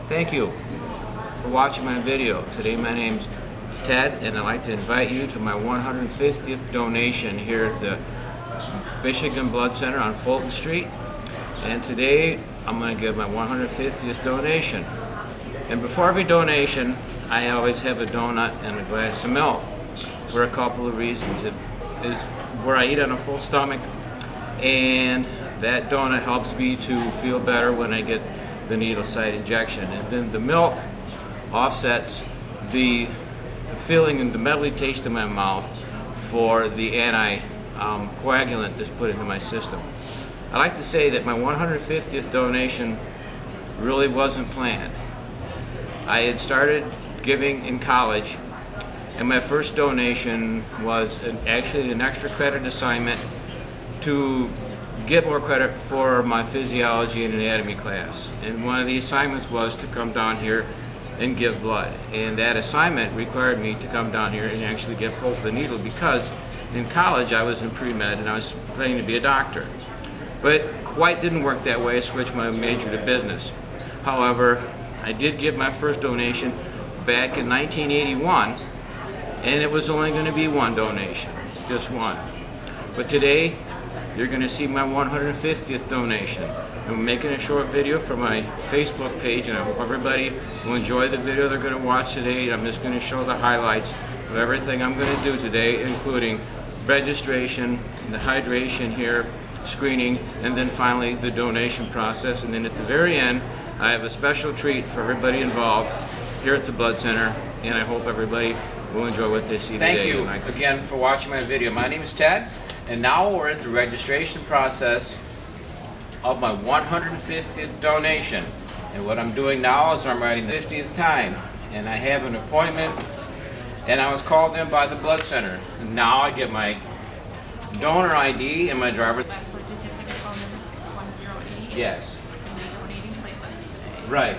Thank you for watching my video. Today my name's Ted, and I'd like to invite you to my 150th donation here at the Michigan Blood Center on Fulton Street. And today I'm going to give my 150th donation. And before every donation, I always have a donut and a glass of milk for a couple of reasons. It is where I eat on a full stomach, and that donut helps me to feel better when I get the needle site injection. And then the milk offsets the feeling and the metally taste in my mouth for the anti-coagulant that's put into my system. I like to say that my 150th donation really wasn't planned. I had started giving in college, and my first donation was actually an extra credit assignment to get more credit for my physiology and anatomy class. And one of the assignments was to come down here and give blood. And that assignment required me to come down here and actually get poked the needle, because in college I was in pre-med and I was planning to be a doctor. But it quite didn't work that way. I switched my major to business. However, I did give my first donation back in 1981, and it was only going to be one donation, just one. But today, you're going to see my 150th donation. I'm making a short video for my Facebook page, and I hope everybody will enjoy the video they're going to watch today. I'm just going to show the highlights of everything I'm going to do today, including registration, the hydration here, screening, and then finally the donation process. And then at the very end, I have a special treat for everybody involved here at the Blood Center, and I hope everybody will enjoy what they see today. Thank you again for watching my video. My name is Ted. And now we're at the registration process of my 150th donation. And what I'm doing now is I'm writing the 50th time. And I have an appointment, and I was called in by the blood center. And now I get my donor ID and my driver's. Last four digits of your phone number, 6108. Yes. And you're donating platelets today. Right.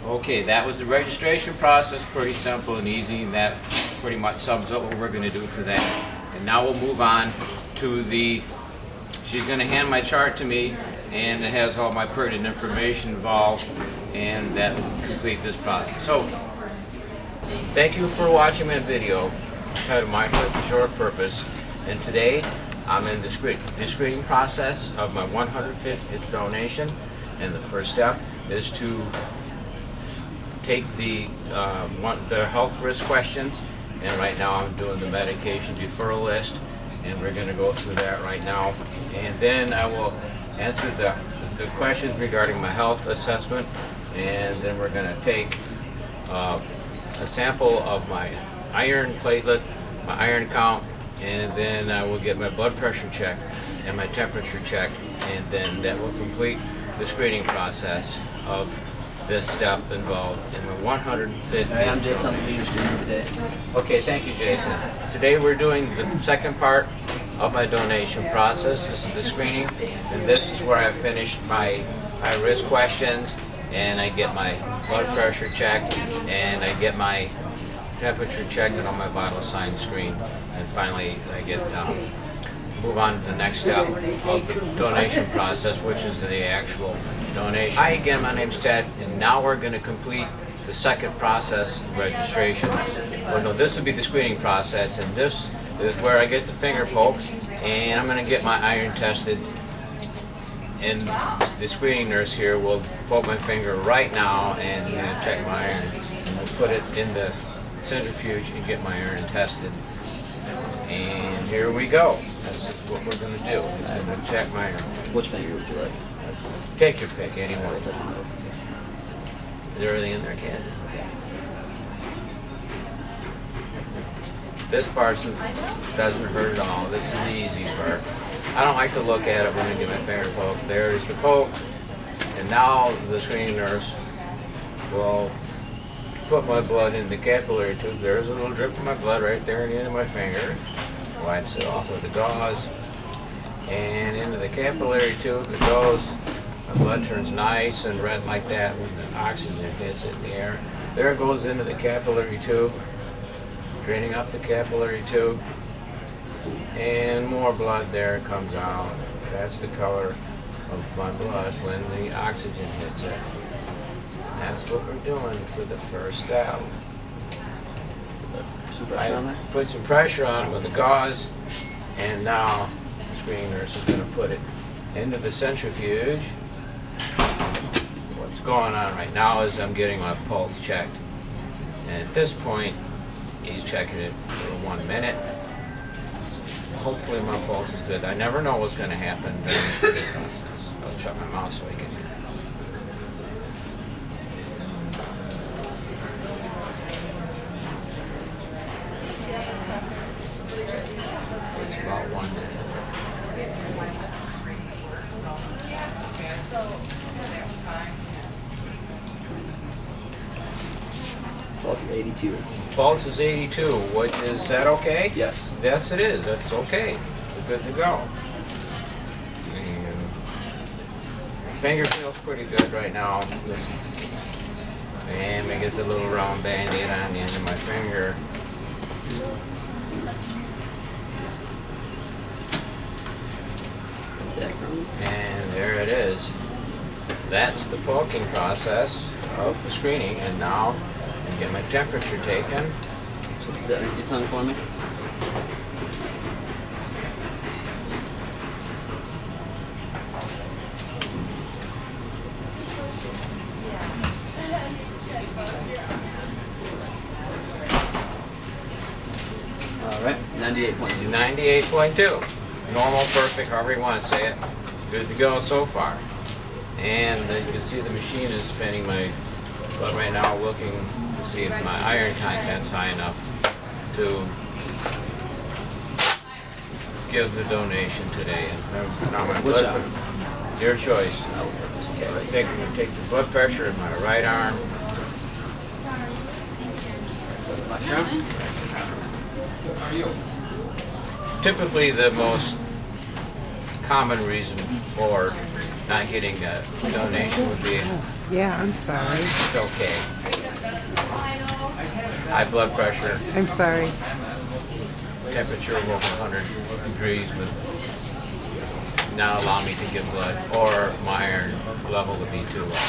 Okay, that was the registration process. Pretty simple and easy, and that pretty much sums up what we're going to do for that. And now we'll move on to she's going to hand my chart to me, and it has all my pertinent information involved, and that will complete this process. So, thank you for watching my video titled My150th Short Purpose. And today, I'm in the screening process of my 150th donation, and the first step is to take the health risk questions. And right now I'm doing the medication deferral list, and we're going to go through that right now. And then I will answer the questions regarding my health assessment, and then we're going to take a sample of my iron platelet, my iron count, and then I will get my blood pressure checked and my temperature checked, and then that will complete the screening process of this step involved in the 150th. Hi, I'm Jason. I'm doing your screening today. Okay, thank you, Jason. Today we're doing the second part of my donation process. This is the screening, and this is where I finished my high-risk questions, and I get my blood pressure checked, and I get my temperature checked, and all my vital signs screened, and finally I get move on to the next step of the donation process, which is the actual donation. Hi again, my name's Ted, and now we're going to complete the second process, registration. Well, no, this will be the screening process, and this is where I get the finger poked, and I'm going to get my iron tested. And the screening nurse here will poke my finger right now and check my iron. And we'll put it in the centrifuge and get my iron tested. And here we go. That's what we're going to do. I'm going to check my iron. Which finger would you like? Take your pick, any one. Is there everything in there, kid? This part doesn't hurt at all. This is the easy part. I don't like to look at it when I get my finger poked. There's the poke. And now the screening nurse will put my blood in the capillary tube. There's a little drip of my blood right there at the end of my finger. Wipes it off with the gauze. And into the capillary tube it goes. My blood turns nice and red like that when the oxygen hits it in the air. There it goes into the capillary tube, draining up the capillary tube. And more blood there comes out. That's the color of my blood when the oxygen hits it. That's what we're doing for the first step. Some pressure on I there? put some pressure on it with the gauze, and now the screening nurse is going to put it into the centrifuge. What's going on right now is I'm getting my pulse checked, and at this point he's checking it for 1 minute. Hopefully my pulse is good. I never know what's going to happen during the screening process. I'll shut my mouth so I can hear. It's about 1 minute. Pulse is 82. Pulse is 82. What is that okay? Yes. Yes, it is. That's okay. We're good to go. And finger feels pretty good right now. And we get the little round band-aid on the end of my finger. And there it is. That's the poking process of the screening. And now I get my temperature taken. So put that underneath your tongue for me. All right. 98.2. 98.2. Normal, perfect, however you want to say it. Good to go so far. And you can see the machine is spinning my blood right now, looking to see if my iron content's high enough to give the donation today. And now my Which blood, arm? your choice. Okay, I'm going to take the blood pressure in my right arm. Left arm? Typically, the most common reason for not getting a donation would be Yeah, I'm sorry. it's okay. High blood pressure, I'm sorry. temperature of over 100 degrees would not allow me to give blood, or my iron level would be too low.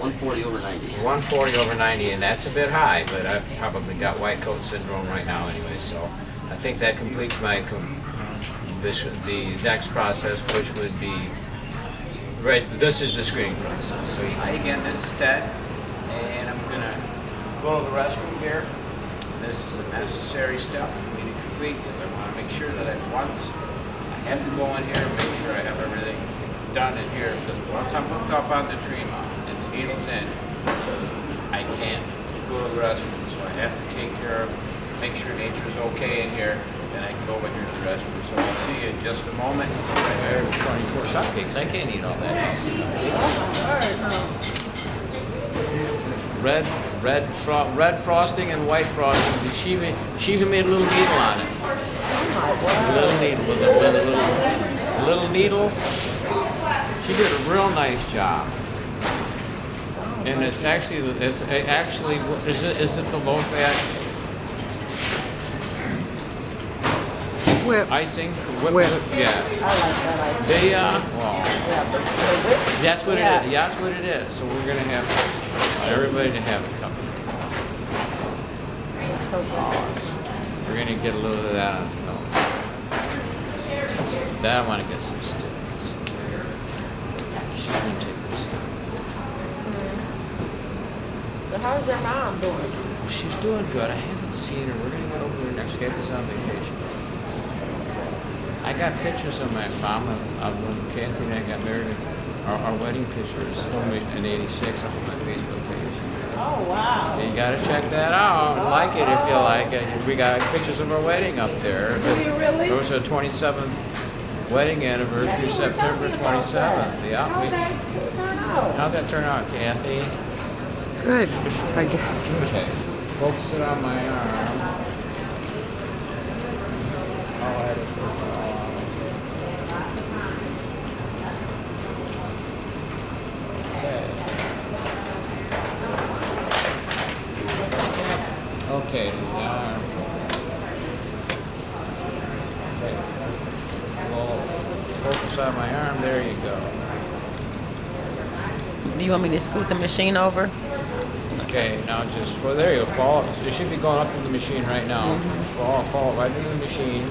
140 over 90. 140 over 90, and that's a bit high, but I've probably got white coat syndrome right now anyway, so I think that completes my the next process, which would be right. This is the screening process. So hi again, this is Ted, and I'm gonna go to the restroom here. This is a necessary step for me to complete because I want to make sure that I have to go in here and make sure I have everything done in here, because once I'm hooked up on the tree mount and the needle's in, I can't go to the restroom. So I have to take care of, make sure nature's okay in here, then I can go over here to the restroom. So I'll see you in just a moment. I have 24 cupcakes. I can't eat all that. Red frosting and white frosting. She even made a little needle on it. A little needle with a little needle. She did a real nice job. And it's actually is it the low fat Whip. icing? Whip. Yeah. I like that ice. They well, Yeah, but the whip, that's what Yeah. it is. That's what it is. So we're gonna have everybody to have a cup. is so good. We're gonna get a little of that on film. So that I want to get some stills. She's gonna take the stills. So how's your mom doing? Well, she's doing good. I haven't seen her. We're gonna get over there next week. This on vacation. I got pictures of my mom of when Kathy and I got married. Our wedding picture is in '86 up on my Facebook page. Oh, wow. So you gotta check that out. Like it if you like it. We got pictures of our wedding up there. Do you really? It was our 27th wedding anniversary, September 27th. Yeah. How'd that turn out? How'd that turn out, Kathy? Good, I guess. Okay. Focus it on my arm. I'll edit this all. Okay, the arm. Okay. Well, focus on my arm. There you go. Do you want me to scoot the machine over? Okay, now just for there you go. Fall. It should be going up in the machine right now. Fall right into the machine.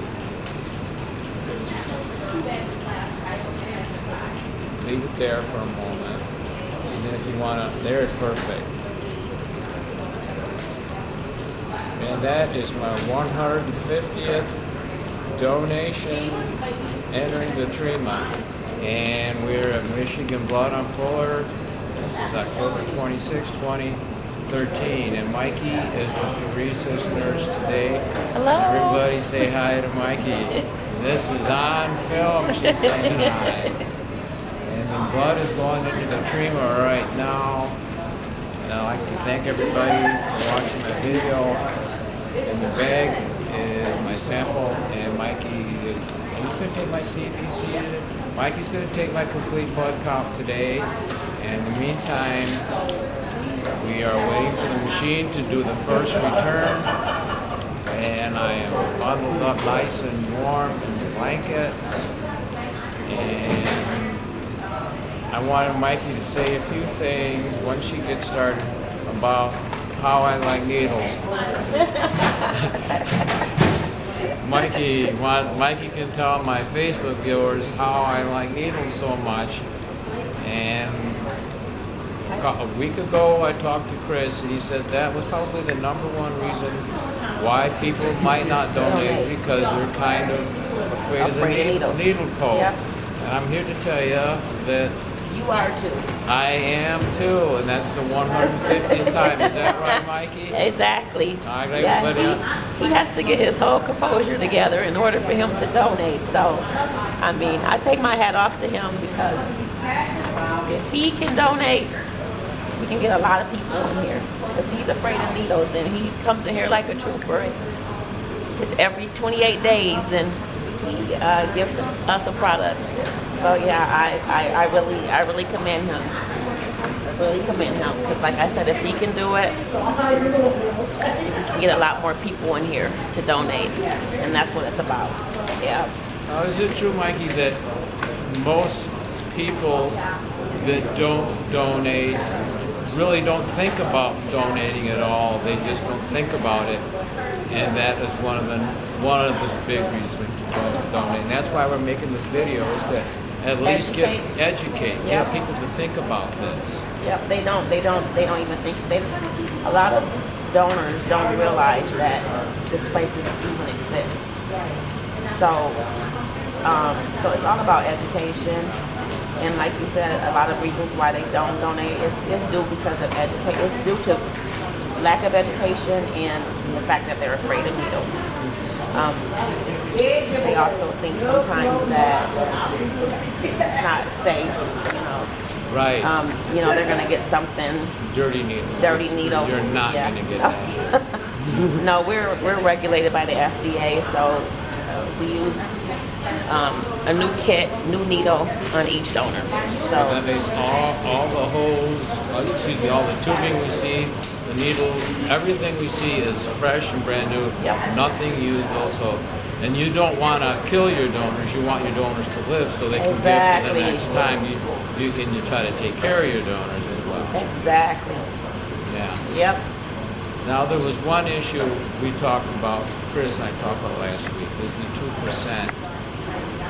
Leave it there for a moment, and then if you want to, there it's perfect. And that is my 150th donation entering the tree month. And we're at Michigan Blood on Fuller. This is October 26, 2013. And Mikey is with the APHERESIS nurse today. Hello. Everybody say hi to Mikey. This is on film. She's saying hi. And the blood is going into the trema right now. And I'd like to thank everybody for watching my video. In the bag is my sample, and Mikey is he's going to take my CBC. Mikey's going to take my complete blood count today. And in the meantime, we are waiting for the machine to do the first return. And I am bundled up nice and warm in the blankets. And I wanted Mikey to say a few things once she gets started about how I like needles. Mikey can tell my Facebook viewers how I like needles so much. And a week ago I talked to Chris, and he said that was probably the #1 reason why people might not donate, because they're kind of afraid of the needle poke. Yep. And I'm here to tell you that You are too. I am too, and that's the 150th time. Is that right, Mikey? Exactly. I got everybody he has to get his whole composure together in order for him to donate. So, I mean, I take my hat off to him, because if he can donate, we can get a lot of people in here, because he's afraid of needles, and he comes in here like a trooper. It's every 28 days, and he gives us a product. So yeah, I really commend him. I really commend him, because like I said, if he can do it, we can get a lot more people in here to donate, and that's what it's about. Yeah. Now, is it true, Mikey, that most people that don't donate really don't think about donating at all? They just don't think about it, and that is one of the big reasons we don't donate. And that's why we're making this video, is to at least educate, get Yep. people to think about this. Yep. They don't even think. A lot of donors don't realize that this place even exists. So it's all about education. And like you said, a lot of reasons why they don't donate is due because of education. It's due to lack of education and the fact that they're afraid of needles. They also think sometimes that it's not safe. Right. They're gonna get something. Dirty needles. Dirty needles. You're not Yeah. going to get that. No, we're regulated by the FDA, so we use a new new needle on each donor. So That means all the holes, all the tubing we see, the needle, everything we see is fresh and brand new. Yep. Nothing used also. And you don't want to kill your donors. You want your donors to live so they can give for Exactly. the next time. You try to take care of your donors as well. exactly. Yeah. Yep. Now there was one issue we talked about, Chris and I talked about last week, is the 2%.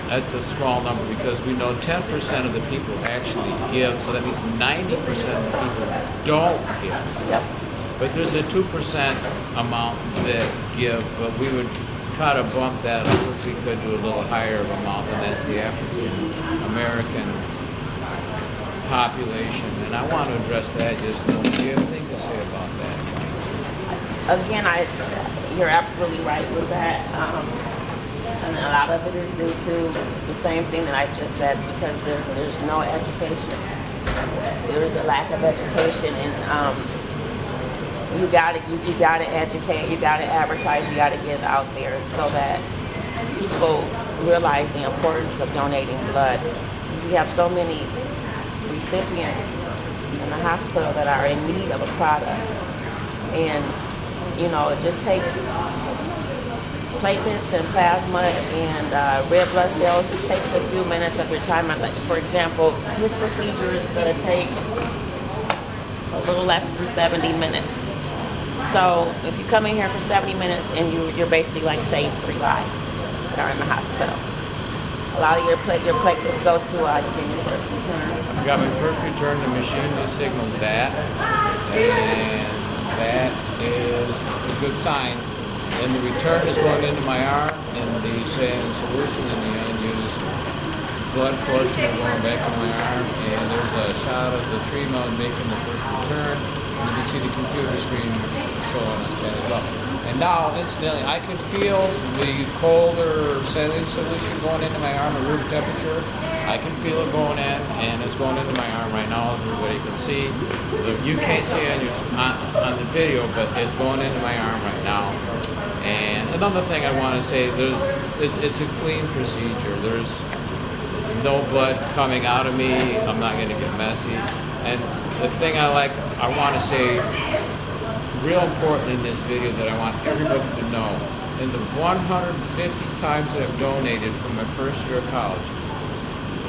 That's a small number, because we know 10% of the people actually give, so that means 90% of the people don't give. Yep. But there's a 2% amount that give, but we would try to bump that up if we could do a little higher of amount, and that's the African American population. And I want to address that just a little. Do you have anything to say about that? Again, you're absolutely right with that. And a lot of it is due to the same thing that I just said, because there's no education. There is a lack of education, and you gotta educate, you gotta advertise, you gotta get it out there so that people realize the importance of donating blood. We have so many recipients in the hospital that are in need of a product, and it just takes platelets and plasma and red blood cells. Just takes a few minutes of your time. Like, for example, his procedure is going to take a little less than 70 minutes. So if you come in here for 70 minutes and you're basically like saved 3 lives that are in the hospital. Allow your platelets go to your first return. I've got my first return. The machine just signals that, and that is a good sign. And the return is going into my arm, and the solution in the end blood portion are going back in my arm, and there's a shot of the tree mound making the first return, and you can see the computer screen showing us that as well. And now, incidentally, I can feel the colder saline solution going into my arm at room temperature. I can feel it going in, and it's going into my arm right now, as everybody can see. You can't see on the video, but it's going into my arm right now. And another thing I want to say, it's a clean procedure. There's no blood coming out of me. I'm not going to get messy. And the thing I want to say, real important in this video that I want everybody to know, in the 150 times that I've donated from my first year of college,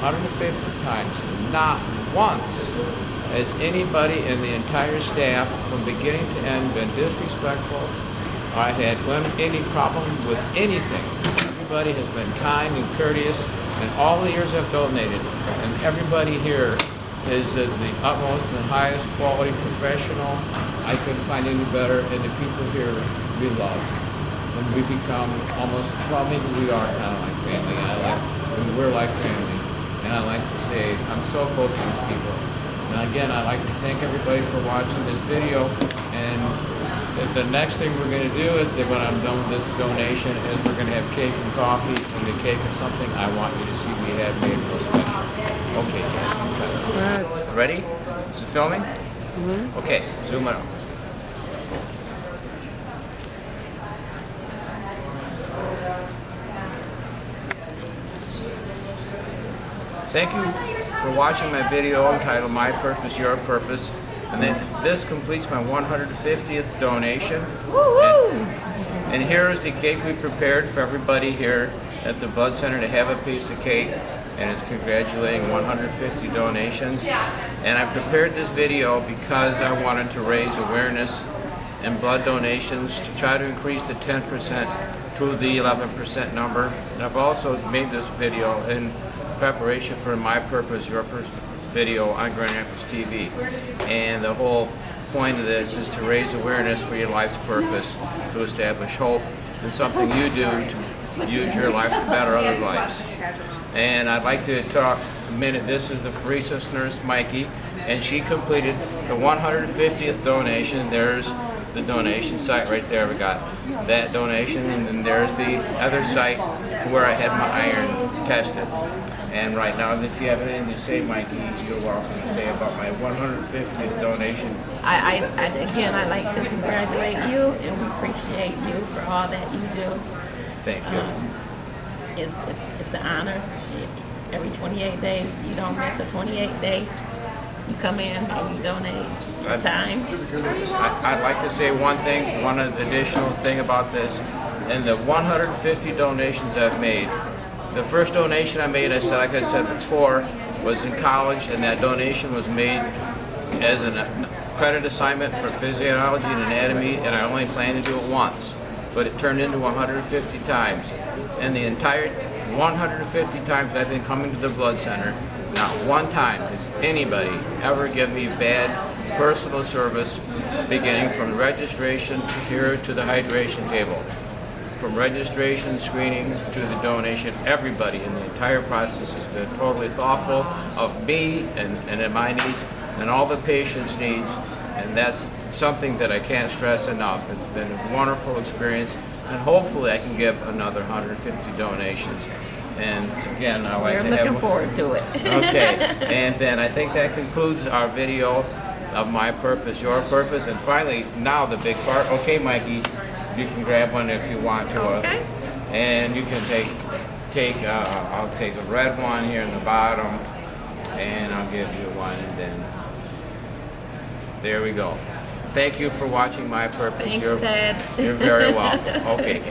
150 times, not once has anybody in the entire staff from beginning to end been disrespectful. I had any problem with anything. Everybody has been kind and courteous in all the years I've donated, and everybody here is the utmost and highest quality professional. I couldn't find any better, and the people here we love. And we become almost, well, maybe we are kind of like family. We're like family. And I like to say, I'm so close to these people. And again, I'd like to thank everybody for watching this video. And if the next thing we're going to do when I'm done with this donation is we're going to have cake and coffee. And the cake is something I want you to see we have made real special. Okay, Kat. Ready? Is it filming? Mm-hmm. Okay, zoom it up. Thank you for watching my video entitled My Purpose, Your Purpose. And this completes my 150th donation. And here is the cake we prepared for everybody here at the Blood Center to have a piece of cake. And it's congratulating 150 donations. And I prepared this video because I wanted to raise awareness in blood donations to try to increase the 10% to the 11% number. And I've also made this video in preparation for My Purpose, Your Purpose video on Grand Rapids TV. And the whole point of this is to raise awareness for your life's purpose, to establish hope, and something you do to use your life to better other lives. And I'd like to talk a minute. This is the APHERESIS nurse, Mikey, and she completed the 150th donation. There's the donation site right there. We got that donation, and then there's the other site to where I had my iron tested. And right now, if you have anything to say, Mikey, you're welcome to say about my 150th donation. Again, I'd like to congratulate you and appreciate you for all that you do. Thank you. It's an honor. Every 28 days, you don't miss a 28 day. You come in and you donate your time. I'd like to say one additional thing about this. In the 150 donations I've made, the first donation I made, like I said before, was in college, and that donation was made as a credit assignment for physiology and anatomy, and I only planned to do it once, but it turned into 150 times. And the entire 150 times I've been coming to the blood center, not one time has anybody ever given me bad personal service, beginning from registration here to the hydration table. From registration, screening, to the donation, everybody in the entire process has been totally thoughtful of me and my needs and all the patients' needs, and that's something that I can't stress enough. It's been a wonderful experience, and hopefully I can give another 150 donations. And again, I like to have... We're looking forward to it. Okay, and then I think that concludes our video of My Purpose, Your Purpose. And finally, now the big part. Okay, Mikey, you can grab one if you want to. Okay. And you can I'll take a red one here in the bottom, and I'll give you one, and then there we go. Thank you for watching My Purpose. Thanks, Ted. You're very welcome. Okay.